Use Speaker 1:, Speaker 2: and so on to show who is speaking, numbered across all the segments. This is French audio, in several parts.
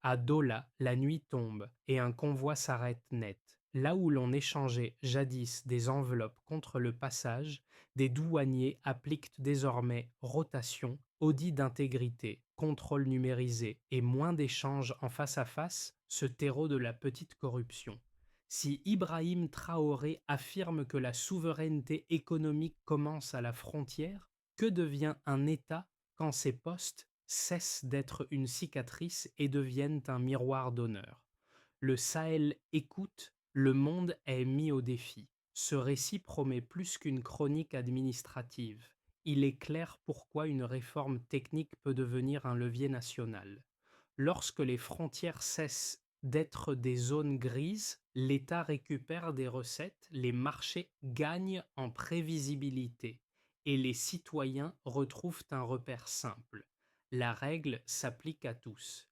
Speaker 1: À Dola, la nuit tombe et un convoi s'arrête net. Là où l'on échangeait jadis des enveloppes contre le passage, des douaniers appliquent désormais rotation, audit d'intégrité, contrôle numérisé et moins d'échanges en face à face, ce terreau de la petite corruption. Si Ibrahim Traoré affirme que la souveraineté économique commence à la frontière, que devient un État quand ces postes cessent d'être une cicatrice et deviennent un miroir d'honneur? Le Sahel écoute, le monde est mis au défi. Ce récit promet plus qu'une chronique administrative. Il éclaire pourquoi une réforme technique peut devenir un levier national. Lorsque les frontières cessent d'être des zones grises, l'État récupère des recettes, les marchés gagnent en prévisibilité et les citoyens retrouvent un repère simple. La règle s'applique à tous.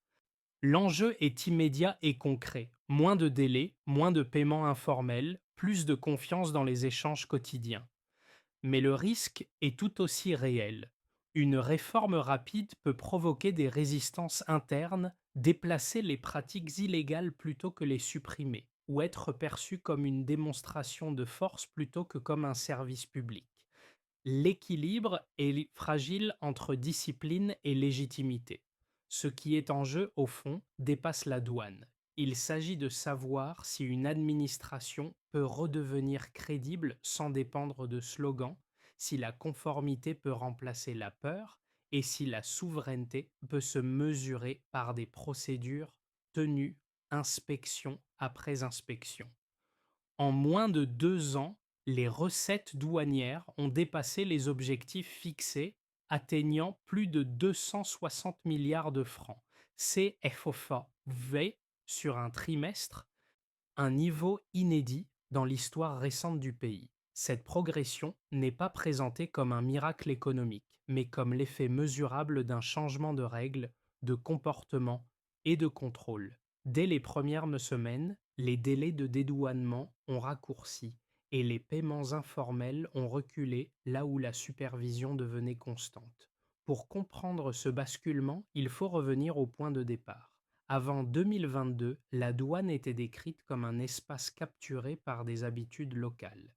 Speaker 1: L'enjeu est immédiat et concret. Moins de délais, moins de paiements informels, plus de confiance dans les échanges quotidiens. Mais le risque est tout aussi réel. Une réforme rapide peut provoquer des résistances internes, déplacer les pratiques illégales plutôt que les supprimer, ou être perçue comme une démonstration de force plutôt que comme un service public. L'équilibre est fragile entre discipline et légitimité. Ce qui est en jeu, au fond, dépasse la douane. Il s'agit de savoir si une administration peut redevenir crédible sans dépendre de slogans, si la conformité peut remplacer la peur et si la souveraineté peut se mesurer par des procédures tenues inspection après inspection. En moins de 2 ans, les recettes douanières ont dépassé les objectifs fixés, atteignant plus de 260 milliards de francs. CFOFA sur un trimestre, un niveau inédit dans l'histoire récente du pays. Cette progression n'est pas présentée comme un miracle économique, mais comme l'effet mesurable d'un changement de règles, de comportement et de contrôle. Dès les premières semaines, les délais de dédouanement ont raccourci et les paiements informels ont reculé là où la supervision devenait constante. Pour comprendre ce basculement, il faut revenir au point de départ. Avant 2022, la douane était décrite comme un espace capturé par des habitudes locales.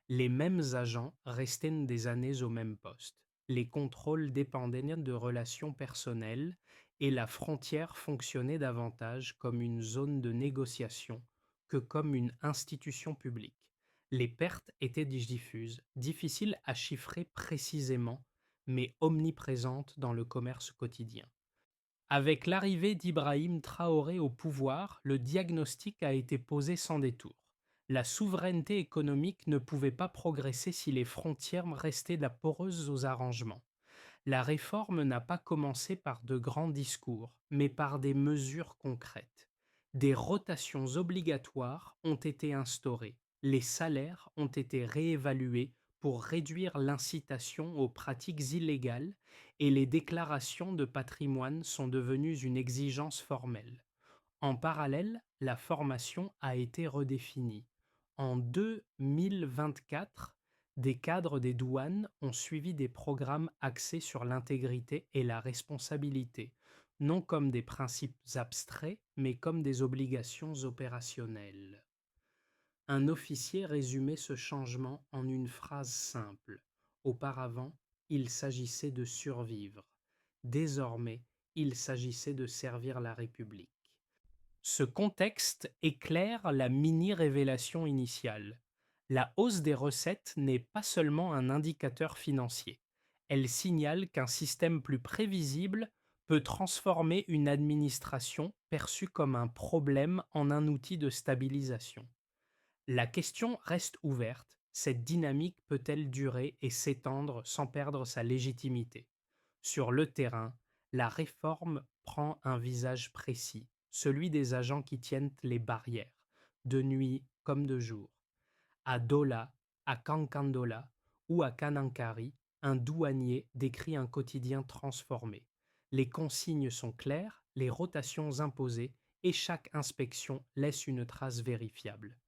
Speaker 1: Les mêmes agents restaient des années au même poste. Les contrôles dépendaient de relations personnelles et la frontière fonctionnait davantage comme une zone de négociation que comme une institution publique. Les pertes étaient diffuses, difficiles à chiffrer précisément, mais omniprésentes dans le commerce quotidien. Avec l'arrivée d'Ibrahim Traoré au pouvoir, le diagnostic a été posé sans détour. La souveraineté économique ne pouvait pas progresser si les frontières restaient poreuses aux arrangements. La réforme n'a pas commencé par de grands discours, mais par des mesures concrètes. Des rotations obligatoires ont été instaurées, les salaires ont été réévalués pour réduire l'incitation aux pratiques illégales et les déclarations de patrimoine sont devenues une exigence formelle. En parallèle, la formation a été redéfinie. En 2024, des cadres des douanes ont suivi des programmes axés sur l'intégrité et la responsabilité, non comme des principes abstraits, mais comme des obligations opérationnelles. Un officier résumait ce changement en une phrase simple. Auparavant, il s'agissait de survivre. Désormais, il s'agissait de servir la République. Ce contexte éclaire la mini-révélation initiale. La hausse des recettes n'est pas seulement un indicateur financier. Elle signale qu'un système plus prévisible peut transformer une administration perçue comme un problème en un outil de stabilisation. La question reste ouverte, cette dynamique peut-elle durer et s'étendre sans perdre sa légitimité? Sur le terrain, la réforme prend un visage précis, celui des agents qui tiennent les barrières, de nuit comme de jour. À Dola, à Kankandola ou à Kanankari, un douanier décrit un quotidien transformé. Les consignes sont claires, les rotations imposées et chaque inspection laisse une trace vérifiable.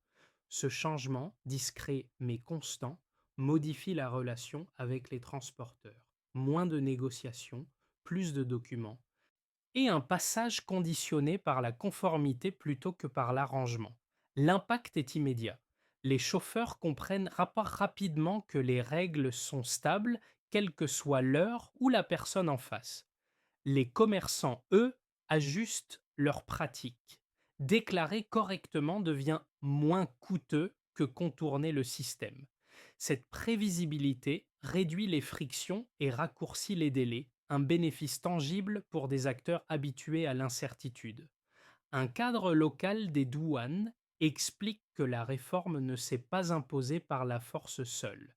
Speaker 1: Ce changement, discret mais constant, modifie la relation avec les transporteurs. Moins de négociations, plus de documents, et un passage conditionné par la conformité plutôt que par l'arrangement. L'impact est immédiat. Les chauffeurs comprennent rapidement que les règles sont stables, quelle que soit l'heure ou la personne en face. Les commerçants, eux, ajustent leurs pratiques. Déclarer correctement devient moins coûteux que contourner le système. Cette prévisibilité réduit les frictions et raccourcit les délais, un bénéfice tangible pour des acteurs habitués à l'incertitude. Un cadre local des douanes explique que la réforme ne s'est pas imposée par la force seule.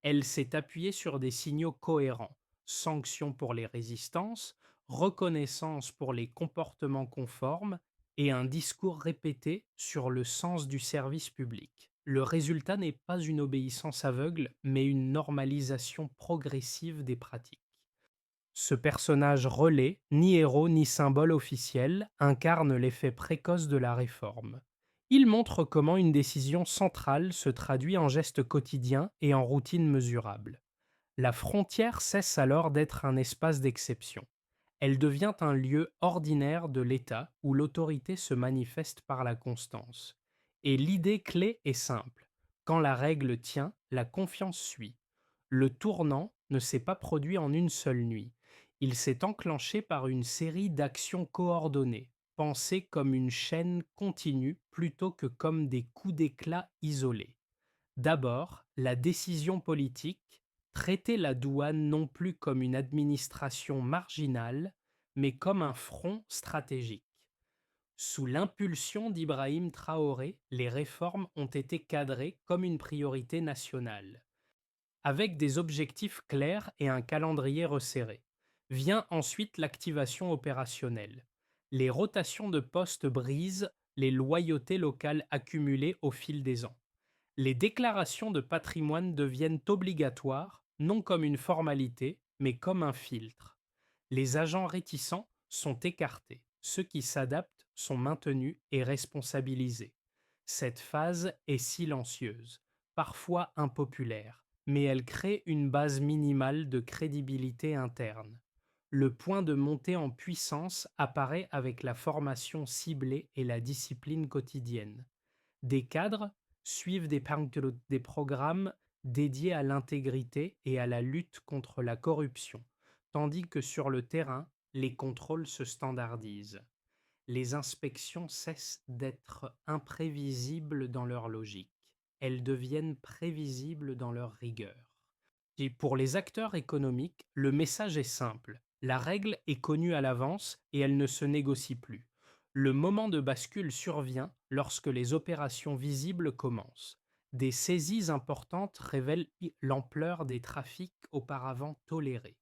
Speaker 1: Elle s'est appuyée sur des signaux cohérents: sanctions pour les résistances, reconnaissance pour les comportements conformes et un discours répété sur le sens du service public. Le résultat n'est pas une obéissance aveugle, mais une normalisation progressive des pratiques. Ce personnage relais, ni héros ni symbole officiel, incarne l'effet précoce de la réforme. Il montre comment une décision centrale se traduit en gestes quotidiens et en routines mesurables. La frontière cesse alors d'être un espace d'exception. Elle devient un lieu ordinaire de l'État où l'autorité se manifeste par la constance. Et l'idée clé est simple: quand la règle tient, la confiance suit. Le tournant ne s'est pas produit en une seule nuit. Il s'est enclenché par une série d'actions coordonnées, pensées comme une chaîne continue plutôt que comme des coups d'éclat isolés. D'abord, la décision politique: traiter la douane non plus comme une administration marginale, mais comme un front stratégique. Sous l'impulsion d'Ibrahim Traoré, les réformes ont été cadrées comme une priorité nationale, avec des objectifs clairs et un calendrier resserré. Vient ensuite l'activation opérationnelle. Les rotations de postes brisent les loyautés locales accumulées au fil des ans. Les déclarations de patrimoine deviennent obligatoires, non comme une formalité, mais comme un filtre. Les agents réticents sont écartés, ceux qui s'adaptent sont maintenus et responsabilisés. Cette phase est silencieuse, parfois impopulaire, mais elle crée une base minimale de crédibilité interne. Le point de montée en puissance apparaît avec la formation ciblée et la discipline quotidienne. Des cadres suivent des programmes dédiés à l'intégrité et à la lutte contre la corruption, tandis que sur le terrain, les contrôles se standardisent. Les inspections cessent d'être imprévisibles dans leur logique. Elles deviennent prévisibles dans leur rigueur. Et pour les acteurs économiques, le message est simple: la règle est connue à l'avance et elle ne se négocie plus. Le moment de bascule survient lorsque les opérations visibles commencent. Des saisies importantes révèlent l'ampleur des trafics auparavant tolérés.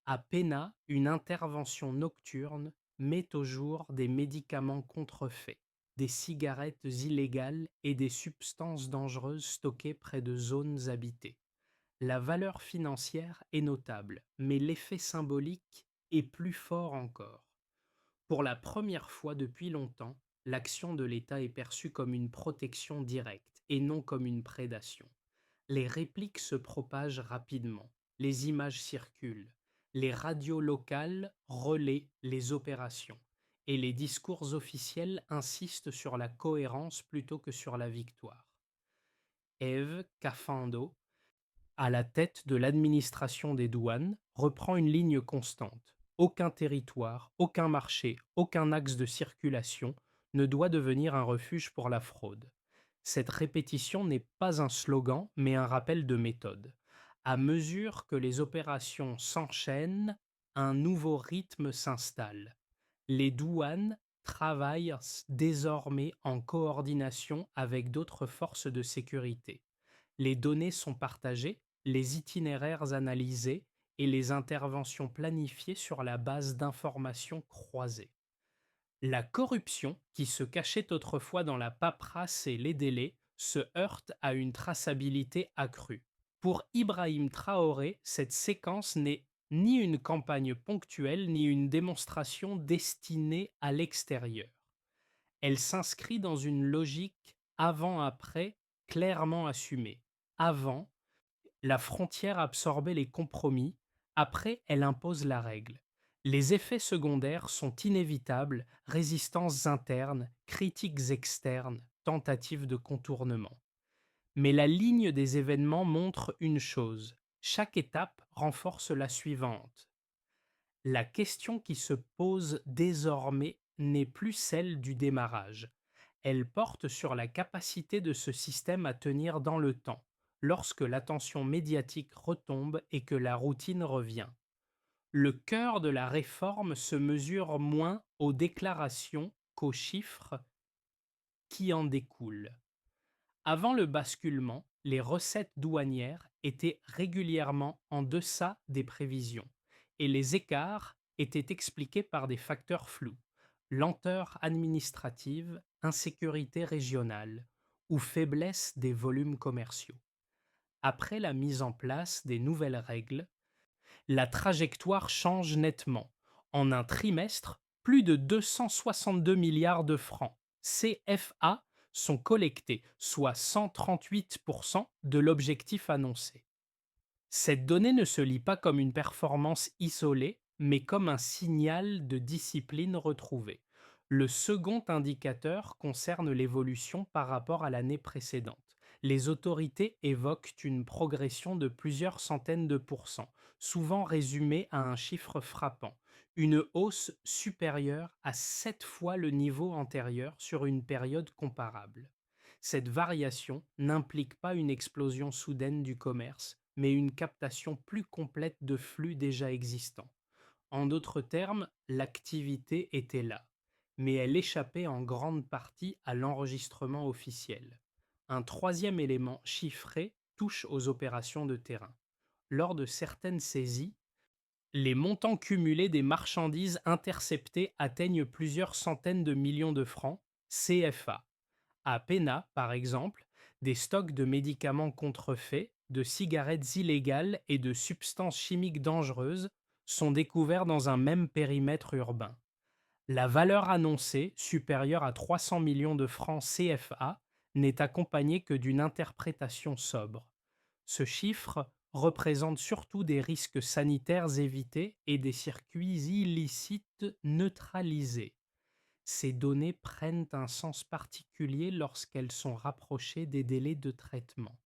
Speaker 1: À Péna, une intervention nocturne met au jour des médicaments contrefaits, des cigarettes illégales et des substances dangereuses stockées près de zones habitées. La valeur financière est notable, mais l'effet symbolique est plus fort encore. Pour la première fois depuis longtemps, l'action de l'État est perçue comme une protection directe et non comme une prédation. Les répliques se propagent rapidement, les images circulent, les radios locales relaient les opérations, et les discours officiels insistent sur la cohérence plutôt que sur la victoire. Eve Cafando, à la tête de l'administration des douanes, reprend une ligne constante: aucun territoire, aucun marché, aucun axe de circulation ne doit devenir un refuge pour la fraude. Cette répétition n'est pas un slogan, mais un rappel de méthode. À mesure que les opérations s'enchaînent, un nouveau rythme s'installe. Les douanes travaillent désormais en coordination avec d'autres forces de sécurité. Les données sont partagées, les itinéraires analysés et les interventions planifiées sur la base d'informations croisées. La corruption, qui se cachait autrefois dans la paperasse et les délais, se heurte à une traçabilité accrue. Pour Ibrahim Traoré, cette séquence n'est ni une campagne ponctuelle ni une démonstration destinée à l'extérieur. Elle s'inscrit dans une logique avant-après clairement assumée. Avant, la frontière absorbait les compromis, après elle impose la règle. Les effets secondaires sont inévitables, résistances internes, critiques externes, tentatives de contournement. Mais la ligne des événements montre une chose, chaque étape renforce la suivante. La question qui se pose désormais n'est plus celle du démarrage. Elle porte sur la capacité de ce système à tenir dans le temps, lorsque l'attention médiatique retombe et que la routine revient. Le cœur de la réforme se mesure moins aux déclarations qu'aux chiffres qui en découlent. Avant le basculement, les recettes douanières étaient régulièrement en deçà des prévisions et les écarts étaient expliqués par des facteurs flous, lenteur administrative, insécurité régionale ou faiblesse des volumes commerciaux. Après la mise en place des nouvelles règles, la trajectoire change nettement. En un trimestre, plus de 262 milliards de francs CFA sont collectés, soit 138% de l'objectif annoncé. Cette donnée ne se lit pas comme une performance isolée, mais comme un signal de discipline retrouvée. Le second indicateur concerne l'évolution par rapport à l'année précédente. Les autorités évoquent une progression de plusieurs centaines de pourcents, souvent résumée à un chiffre frappant, une hausse supérieure à 7 fois le niveau antérieur sur une période comparable. Cette variation n'implique pas une explosion soudaine du commerce, mais une captation plus complète de flux déjà existants. En d'autres termes, l'activité était là, mais elle échappait en grande partie à l'enregistrement officiel. Un troisième élément chiffré touche aux opérations de terrain. Lors de certaines saisies, les montants cumulés des marchandises interceptées atteignent plusieurs centaines de millions de francs CFA. À Péna, par exemple, des stocks de médicaments contrefaits, de cigarettes illégales et de substances chimiques dangereuses sont découverts dans un même périmètre urbain. La valeur annoncée, supérieure à 300 millions de francs CFA, n'est accompagnée que d'une interprétation sobre. Ce chiffre représente surtout des risques sanitaires évités et des circuits illicites neutralisés. Ces données prennent un sens particulier lorsqu'elles sont rapprochées des délais de traitement.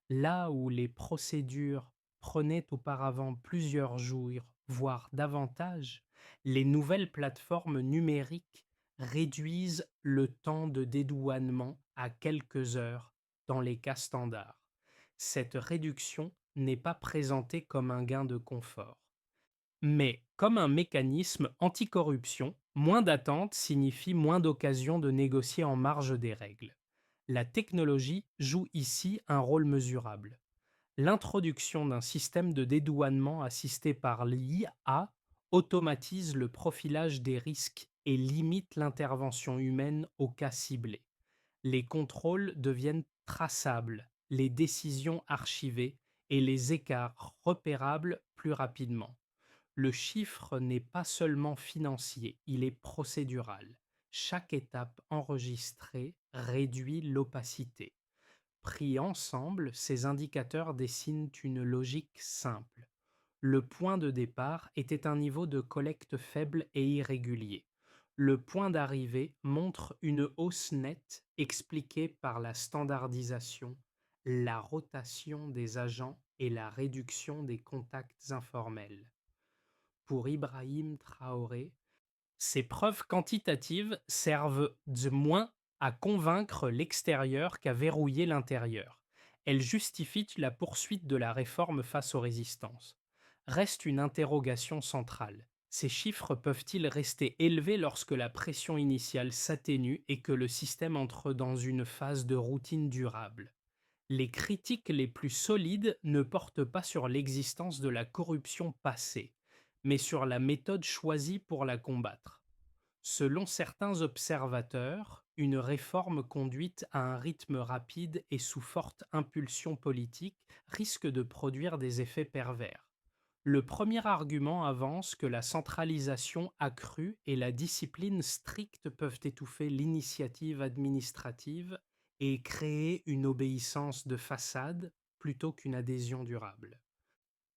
Speaker 1: Là où les procédures prenaient auparavant plusieurs jours, voire davantage, les nouvelles plateformes numériques réduisent le temps de dédouanement à quelques heures dans les cas standards. Cette réduction n'est pas présentée comme un gain de confort. Mais comme un mécanisme anticorruption, moins d'attente signifie moins d'occasions de négocier en marge des règles. La technologie joue ici un rôle mesurable. L'introduction d'un système de dédouanement assisté par l'IA automatise le profilage des risques et limite l'intervention humaine aux cas ciblés. Les contrôles deviennent traçables, les décisions archivées et les écarts repérables plus rapidement. Le chiffre n'est pas seulement financier, il est procédural. Chaque étape enregistrée réduit l'opacité. Pris ensemble, ces indicateurs dessinent une logique simple. Le point de départ était un niveau de collecte faible et irrégulier. Le point d'arrivée montre une hausse nette expliquée par la standardisation, la rotation des agents et la réduction des contacts informels. Pour Ibrahim Traoré, ces preuves quantitatives servent de moins à convaincre l'extérieur qu'à verrouiller l'intérieur. Elles justifient la poursuite de la réforme face aux résistances. Reste une interrogation centrale. Ces chiffres peuvent-ils rester élevés lorsque la pression initiale s'atténue et que le système entre dans une phase de routine durable? Les critiques les plus solides ne portent pas sur l'existence de la corruption passée, mais sur la méthode choisie pour la combattre. Selon certains observateurs, une réforme conduite à un rythme rapide et sous forte impulsion politique risque de produire des effets pervers. Le premier argument avance que la centralisation accrue et la discipline stricte peuvent étouffer l'initiative administrative et créer une obéissance de façade plutôt qu'une adhésion durable.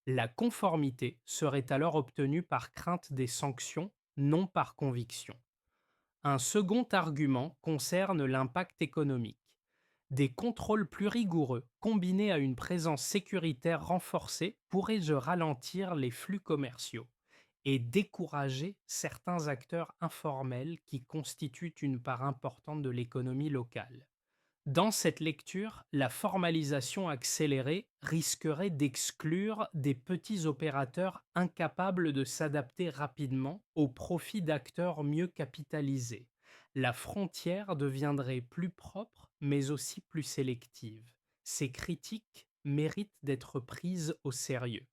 Speaker 1: La conformité serait alors obtenue par crainte des sanctions, non par conviction. Un second argument concerne l'impact économique. Des contrôles plus rigoureux, combinés à une présence sécuritaire renforcée, pourraient ralentir les flux commerciaux et décourager certains acteurs informels qui constituent une part importante de l'économie locale. Dans cette lecture, la formalisation accélérée risquerait d'exclure des petits opérateurs incapables de s'adapter rapidement au profit d'acteurs mieux capitalisés. La frontière deviendrait plus propre, mais aussi plus sélective. Ces critiques méritent d'être prises au sérieux.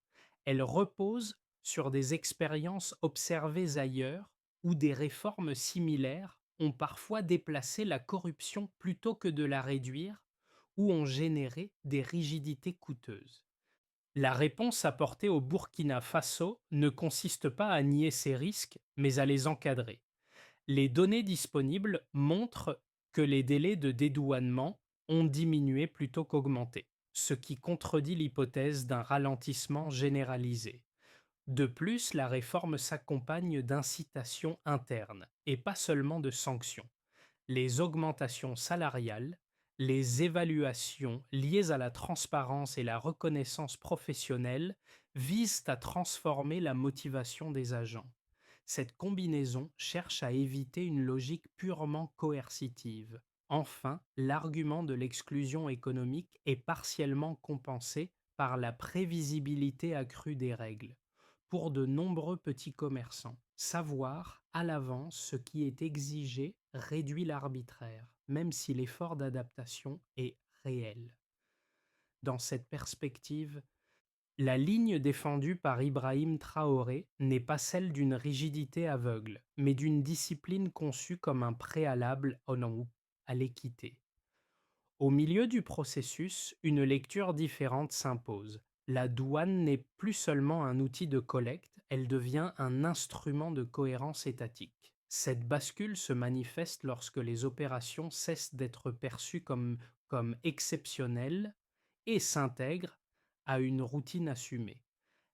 Speaker 1: Elles reposent sur des expériences observées ailleurs où des réformes similaires ont parfois déplacé la corruption plutôt que de la réduire ou ont généré des rigidités coûteuses. La réponse apportée au Burkina Faso ne consiste pas à nier ces risques, mais à les encadrer. Les données disponibles montrent que les délais de dédouanement ont diminué plutôt qu'augmenté, ce qui contredit l'hypothèse d'un ralentissement généralisé. De plus, la réforme s'accompagne d'incitations internes et pas seulement de sanctions. Les augmentations salariales, les évaluations liées à la transparence et la reconnaissance professionnelle visent à transformer la motivation des agents. Cette combinaison cherche à éviter une logique purement coercitive. Enfin, l'argument de l'exclusion économique est partiellement compensé par la prévisibilité accrue des règles. Pour de nombreux petits commerçants, savoir à l'avance ce qui est exigé réduit l'arbitraire, même si l'effort d'adaptation est réel. Dans cette perspective, la ligne défendue par Ibrahim Traoré n'est pas celle d'une rigidité aveugle, mais d'une discipline conçue comme un préalable à l'équité. Au milieu du processus, une lecture différente s'impose. La douane n'est plus seulement un outil de collecte, elle devient un instrument de cohérence étatique. Cette bascule se manifeste lorsque les opérations cessent d'être perçues comme exceptionnelles et s'intègrent à une routine assumée.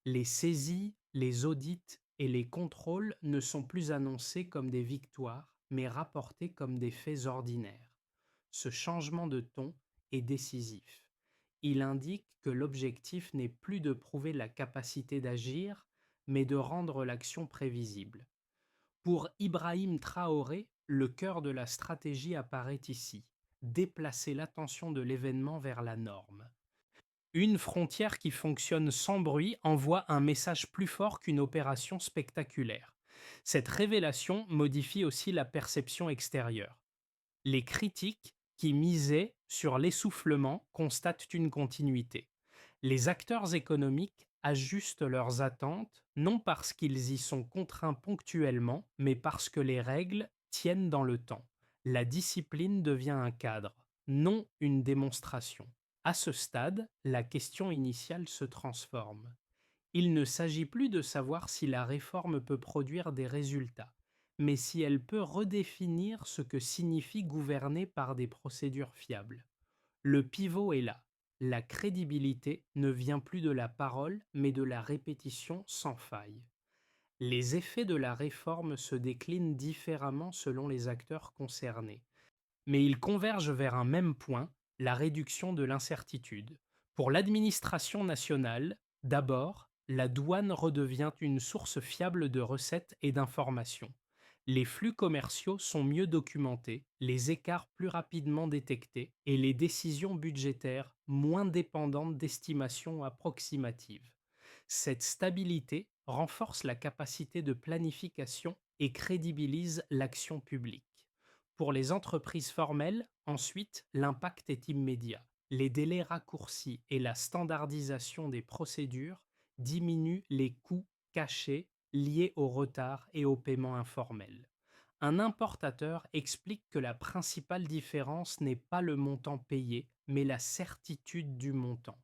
Speaker 1: Les saisies, les audits et les contrôles ne sont plus annoncés comme des victoires, mais rapportés comme des faits ordinaires. Ce changement de ton est décisif. Il indique que l'objectif n'est plus de prouver la capacité d'agir, mais de rendre l'action prévisible. Pour Ibrahim Traoré, le cœur de la stratégie apparaît ici, déplacer l'attention de l'événement vers la norme. Une frontière qui fonctionne sans bruit envoie un message plus fort qu'une opération spectaculaire. Cette révélation modifie aussi la perception extérieure. Les critiques qui misaient sur l'essoufflement constatent une continuité. Les acteurs économiques ajustent leurs attentes non parce qu'ils y sont contraints ponctuellement, mais parce que les règles tiennent dans le temps. La discipline devient un cadre, non une démonstration. À ce stade, la question initiale se transforme. Il ne s'agit plus de savoir si la réforme peut produire des résultats, mais si elle peut redéfinir ce que signifie gouverner par des procédures fiables. Le pivot est là. La crédibilité ne vient plus de la parole, mais de la répétition sans faille. Les effets de la réforme se déclinent différemment selon les acteurs concernés, mais ils convergent vers un même point, la réduction de l'incertitude. Pour l'administration nationale, d'abord, la douane redevient une source fiable de recettes et d'informations. Les flux commerciaux sont mieux documentés, les écarts plus rapidement détectés et les décisions budgétaires moins dépendantes d'estimations approximatives. Cette stabilité renforce la capacité de planification et crédibilise l'action publique. Pour les entreprises formelles, ensuite, l'impact est immédiat. Les délais raccourcis et la standardisation des procédures diminuent les coûts cachés liés au retard et au paiement informel. Un importateur explique que la principale différence n'est pas le montant payé, mais la certitude du montant.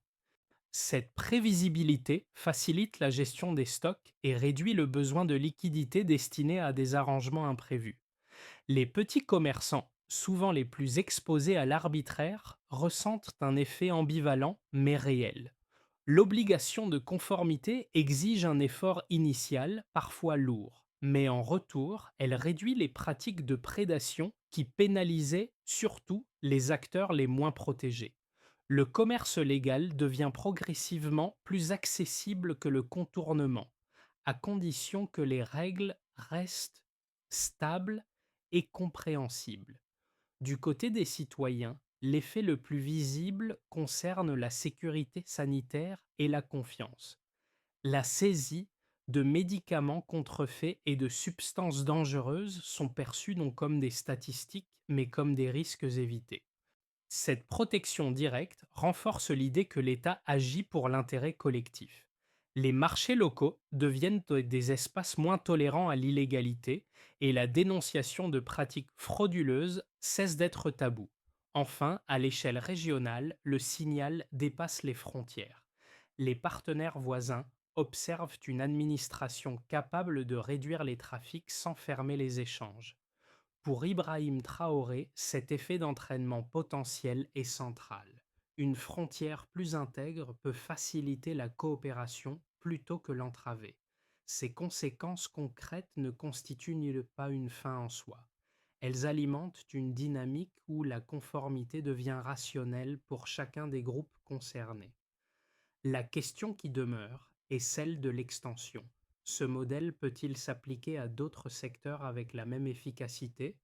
Speaker 1: Cette prévisibilité facilite la gestion des stocks et réduit le besoin de liquidité destiné à des arrangements imprévus. Les petits commerçants, souvent les plus exposés à l'arbitraire, ressentent un effet ambivalent mais réel. L'obligation de conformité exige un effort initial, parfois lourd, mais en retour, elle réduit les pratiques de prédation qui pénalisaient surtout les acteurs les moins protégés. Le commerce légal devient progressivement plus accessible que le contournement, à condition que les règles restent stables et compréhensibles. Du côté des citoyens, l'effet le plus visible concerne la sécurité sanitaire et la confiance. La saisie de médicaments contrefaits et de substances dangereuses sont perçues non comme des statistiques, mais comme des risques évités. Cette protection directe renforce l'idée que l'État agit pour l'intérêt collectif. Les marchés locaux deviennent des espaces moins tolérants à l'illégalité et la dénonciation de pratiques frauduleuses cesse d'être tabou. Enfin, à l'échelle régionale, le signal dépasse les frontières. Les partenaires voisins observent une administration capable de réduire les trafics sans fermer les échanges. Pour Ibrahim Traoré, cet effet d'entraînement potentiel est central. Une frontière plus intègre peut faciliter la coopération plutôt que l'entraver. Ces conséquences concrètes ne constituent pas une fin en soi. Elles alimentent une dynamique où la conformité devient rationnelle pour chacun des groupes concernés. La question qui demeure est celle de l'extension. Ce modèle peut-il s'appliquer à d'autres secteurs avec la même efficacité?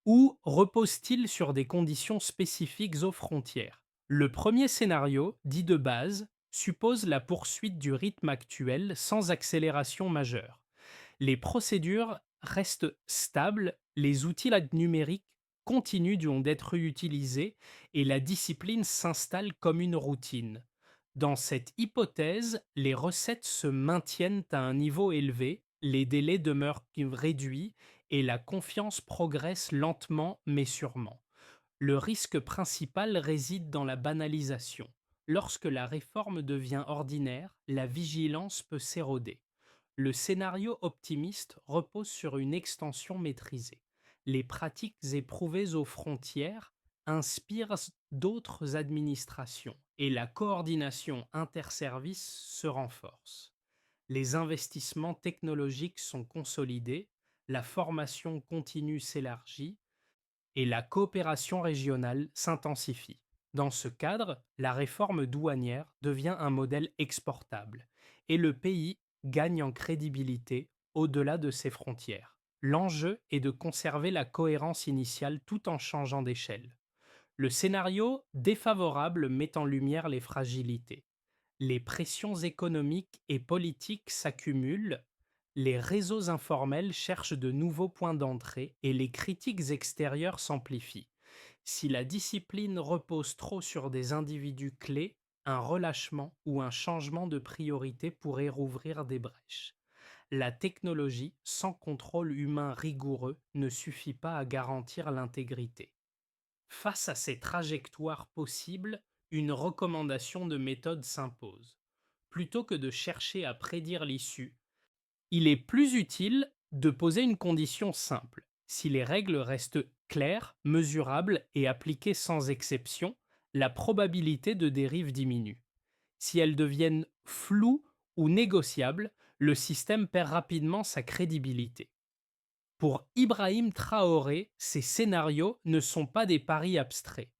Speaker 1: Ou repose-t-il sur des conditions spécifiques aux frontières? Le premier scénario, dit de base, suppose la poursuite du rythme actuel sans accélération majeure. Les procédures restent stables, les outils numériques continuent d'être utilisés et la discipline s'installe comme une routine. Dans cette hypothèse, les recettes se maintiennent à un niveau élevé, les délais demeurent réduits et la confiance progresse lentement mais sûrement. Le risque principal réside dans la banalisation. Lorsque la réforme devient ordinaire, la vigilance peut s'éroder. Le scénario optimiste repose sur une extension maîtrisée. Les pratiques éprouvées aux frontières inspirent d'autres administrations et la coordination interservices se renforce. Les investissements technologiques sont consolidés, la formation continue s'élargit et la coopération régionale s'intensifie. Dans ce cadre, la réforme douanière devient un modèle exportable et le pays gagne en crédibilité au-delà de ses frontières. L'enjeu est de conserver la cohérence initiale tout en changeant d'échelle. Le scénario défavorable met en lumière les fragilités. Les pressions économiques et politiques s'accumulent, les réseaux informels cherchent de nouveaux points d'entrée et les critiques extérieures s'amplifient. Si la discipline repose trop sur des individus clés, un relâchement ou un changement de priorité pourrait rouvrir des brèches. La technologie, sans contrôle humain rigoureux, ne suffit pas à garantir l'intégrité. Face à ces trajectoires possibles, une recommandation de méthode s'impose. Plutôt que de chercher à prédire l'issue, il est plus utile de poser une condition simple. Si les règles restent claires, mesurables et appliquées sans exception, la probabilité de dérive diminue. Si elles deviennent floues ou négociables, le système perd rapidement sa crédibilité. Pour Ibrahim Traoré, ces scénarios ne sont pas des paris abstraits.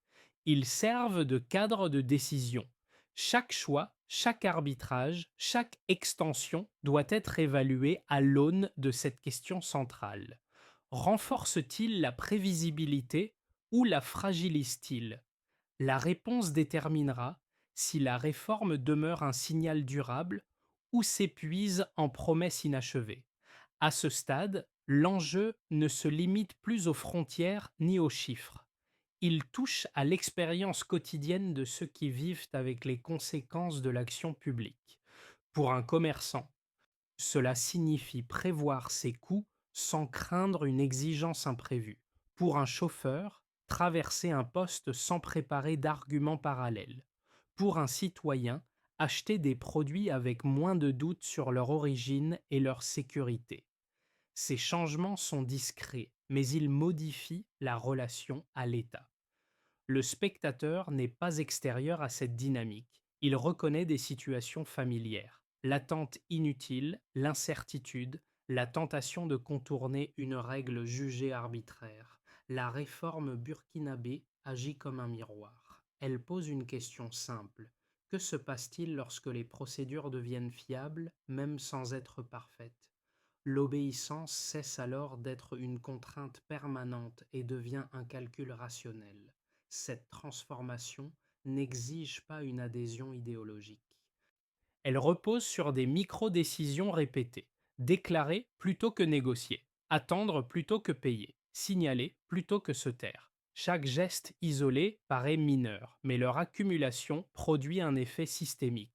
Speaker 1: Ils servent de cadre de décision. Chaque choix, chaque arbitrage, chaque extension doit être évalué à l'aune de cette question centrale. Renforce-t-il la prévisibilité ou la fragilise-t-il? La réponse déterminera si la réforme demeure un signal durable ou s'épuise en promesses inachevées. À ce stade, l'enjeu ne se limite plus aux frontières ni aux chiffres. Il touche à l'expérience quotidienne de ceux qui vivent avec les conséquences de l'action publique. Pour un commerçant, cela signifie prévoir ses coûts sans craindre une exigence imprévue. Pour un chauffeur, traverser un poste sans préparer d'arguments parallèles. Pour un citoyen, acheter des produits avec moins de doutes sur leur origine et leur sécurité. Ces changements sont discrets, mais ils modifient la relation à l'État. Le spectateur n'est pas extérieur à cette dynamique. Il reconnaît des situations familières, l'attente inutile, l'incertitude, la tentation de contourner une règle jugée arbitraire. La réforme burkinabé agit comme un miroir. Elle pose une question simple. Que se passe-t-il lorsque les procédures deviennent fiables, même sans être parfaites? L'obéissance cesse alors d'être une contrainte permanente et devient un calcul rationnel. Cette transformation n'exige pas une adhésion idéologique. Elle repose sur des micro-décisions répétées, déclarer plutôt que négocier, attendre plutôt que payer, signaler plutôt que se taire. Chaque geste isolé paraît mineur, mais leur accumulation produit un effet systémique.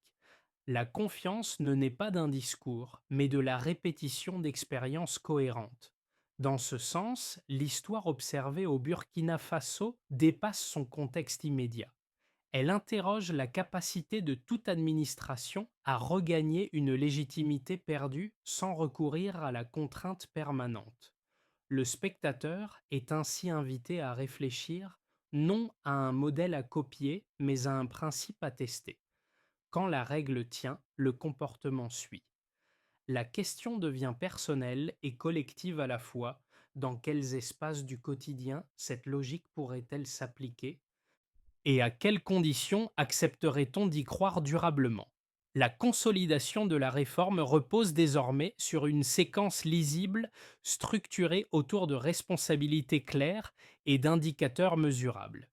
Speaker 1: La confiance ne naît pas d'un discours, mais de la répétition d'expériences cohérentes. Dans ce sens, l'histoire observée au Burkina Faso dépasse son contexte immédiat. Elle interroge la capacité de toute administration à regagner une légitimité perdue sans recourir à la contrainte permanente. Le spectateur est ainsi invité à réfléchir non à un modèle à copier, mais à un principe à tester. Quand la règle tient, le comportement suit. La question devient personnelle et collective à la fois. Dans quels espaces du quotidien cette logique pourrait-elle s'appliquer et à quelles conditions accepterait-on d'y croire durablement? La consolidation de la réforme repose désormais sur une séquence lisible, structurée autour de responsabilités claires et d'indicateurs mesurables.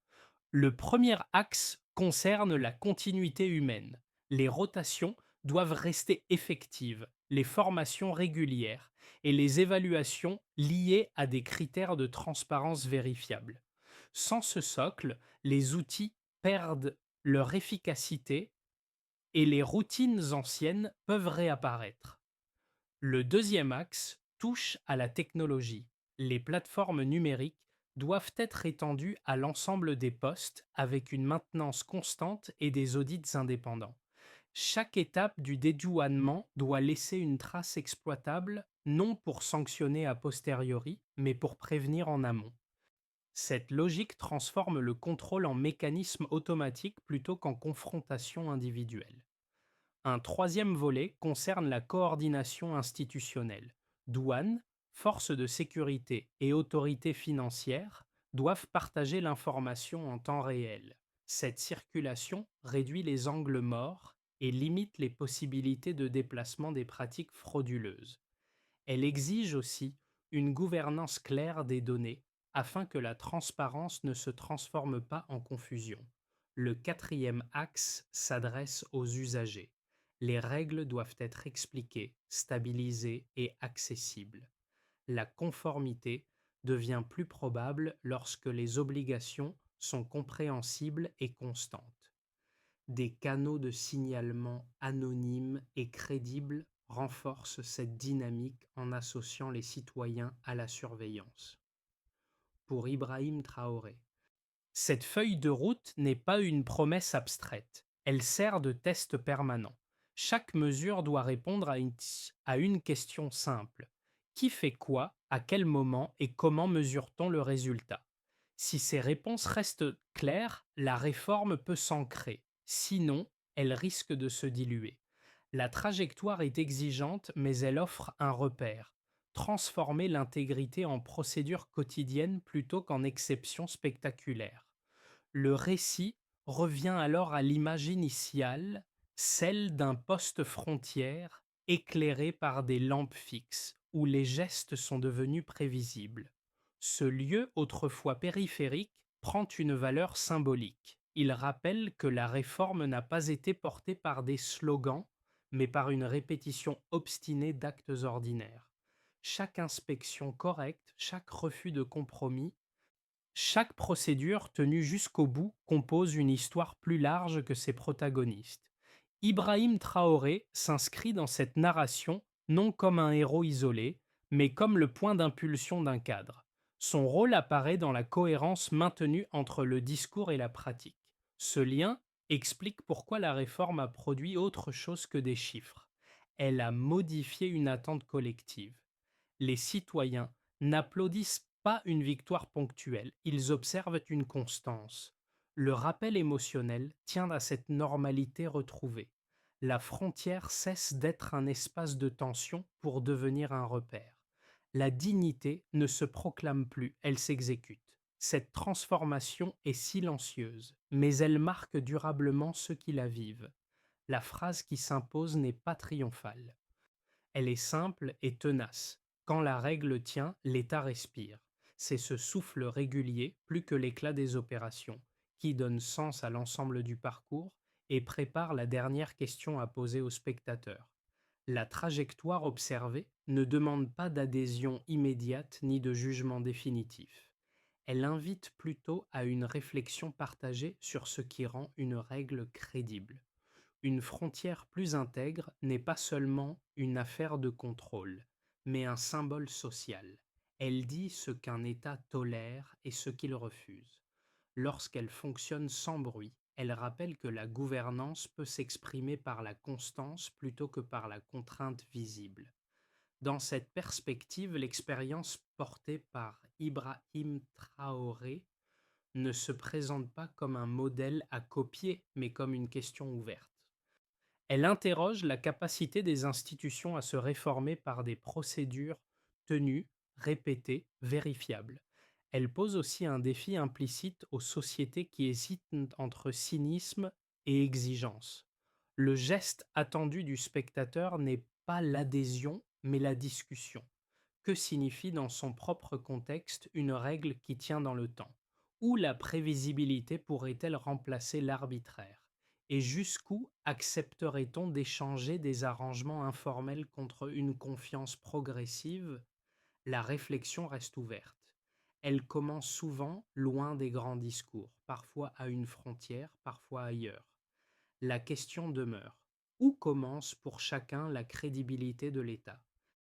Speaker 1: Le premier axe concerne la continuité humaine. Les rotations doivent rester effectives, les formations régulières et les évaluations liées à des critères de transparence vérifiables. Sans ce socle, les outils perdent leur efficacité et les routines anciennes peuvent réapparaître. Le deuxième axe touche à la technologie. Les plateformes numériques doivent être étendues à l'ensemble des postes avec une maintenance constante et des audits indépendants. Chaque étape du dédouanement doit laisser une trace exploitable, non pour sanctionner a posteriori, mais pour prévenir en amont. Cette logique transforme le contrôle en mécanisme automatique plutôt qu'en confrontation individuelle. Un troisième volet concerne la coordination institutionnelle. Douane, forces de sécurité et autorités financières doivent partager l'information en temps réel. Cette circulation réduit les angles morts et limite les possibilités de déplacement des pratiques frauduleuses. Elle exige aussi une gouvernance claire des données afin que la transparence ne se transforme pas en confusion. Le quatrième axe s'adresse aux usagers. Les règles doivent être expliquées, stabilisées et accessibles. La conformité devient plus probable lorsque les obligations sont compréhensibles et constantes. Des canaux de signalement anonymes et crédibles renforcent cette dynamique en associant les citoyens à la surveillance. Pour Ibrahim Traoré, cette feuille de route n'est pas une promesse abstraite, elle sert de test permanent. Chaque mesure doit répondre à une question simple. Qui fait quoi, à quel moment et comment mesure-t-on le résultat? Si ces réponses restent claires, la réforme peut s'ancrer. Sinon, elle risque de se diluer. La trajectoire est exigeante, mais elle offre un repère. Transformer l'intégrité en procédure quotidienne plutôt qu'en exception spectaculaire. Le récit revient alors à l'image initiale, celle d'un poste frontière éclairé par des lampes fixes, où les gestes sont devenus prévisibles. Ce lieu autrefois périphérique prend une valeur symbolique. Il rappelle que la réforme n'a pas été portée par des slogans, mais par une répétition obstinée d'actes ordinaires. Chaque inspection correcte, chaque refus de compromis, chaque procédure tenue jusqu'au bout compose une histoire plus large que ses protagonistes. Ibrahim Traoré s'inscrit dans cette narration non comme un héros isolé, mais comme le point d'impulsion d'un cadre. Son rôle apparaît dans la cohérence maintenue entre le discours et la pratique. Ce lien explique pourquoi la réforme a produit autre chose que des chiffres. Elle a modifié une attente collective. Les citoyens n'applaudissent pas une victoire ponctuelle, ils observent une constance. Le rappel émotionnel tient à cette normalité retrouvée. La frontière cesse d'être un espace de tension pour devenir un repère. La dignité ne se proclame plus, elle s'exécute. Cette transformation est silencieuse, mais elle marque durablement ceux qui la vivent. La phrase qui s'impose n'est pas triomphale. Elle est simple et tenace. Quand la règle tient, l'État respire. C'est ce souffle régulier, plus que l'éclat des opérations, qui donne sens à l'ensemble du parcours et prépare la dernière question à poser au spectateur. La trajectoire observée ne demande pas d'adhésion immédiate ni de jugement définitif. Elle invite plutôt à une réflexion partagée sur ce qui rend une règle crédible. Une frontière plus intègre n'est pas seulement une affaire de contrôle, mais un symbole social. Elle dit ce qu'un État tolère et ce qu'il refuse. Lorsqu'elle fonctionne sans bruit, elle rappelle que la gouvernance peut s'exprimer par la constance plutôt que par la contrainte visible. Dans cette perspective, l'expérience portée par Ibrahim Traoré ne se présente pas comme un modèle à copier, mais comme une question ouverte. Elle interroge la capacité des institutions à se réformer par des procédures tenues, répétées, vérifiables. Elle pose aussi un défi implicite aux sociétés qui hésitent entre cynisme et exigence. Le geste attendu du spectateur n'est pas l'adhésion, mais la discussion. Que signifie dans son propre contexte une règle qui tient dans le temps? Où la prévisibilité pourrait-elle remplacer l'arbitraire? Et jusqu'où accepterait-on d'échanger des arrangements informels contre une confiance progressive? La réflexion reste ouverte. Elle commence souvent loin des grands discours, parfois à une frontière, parfois ailleurs. La question demeure. Où commence pour chacun la crédibilité de l'État?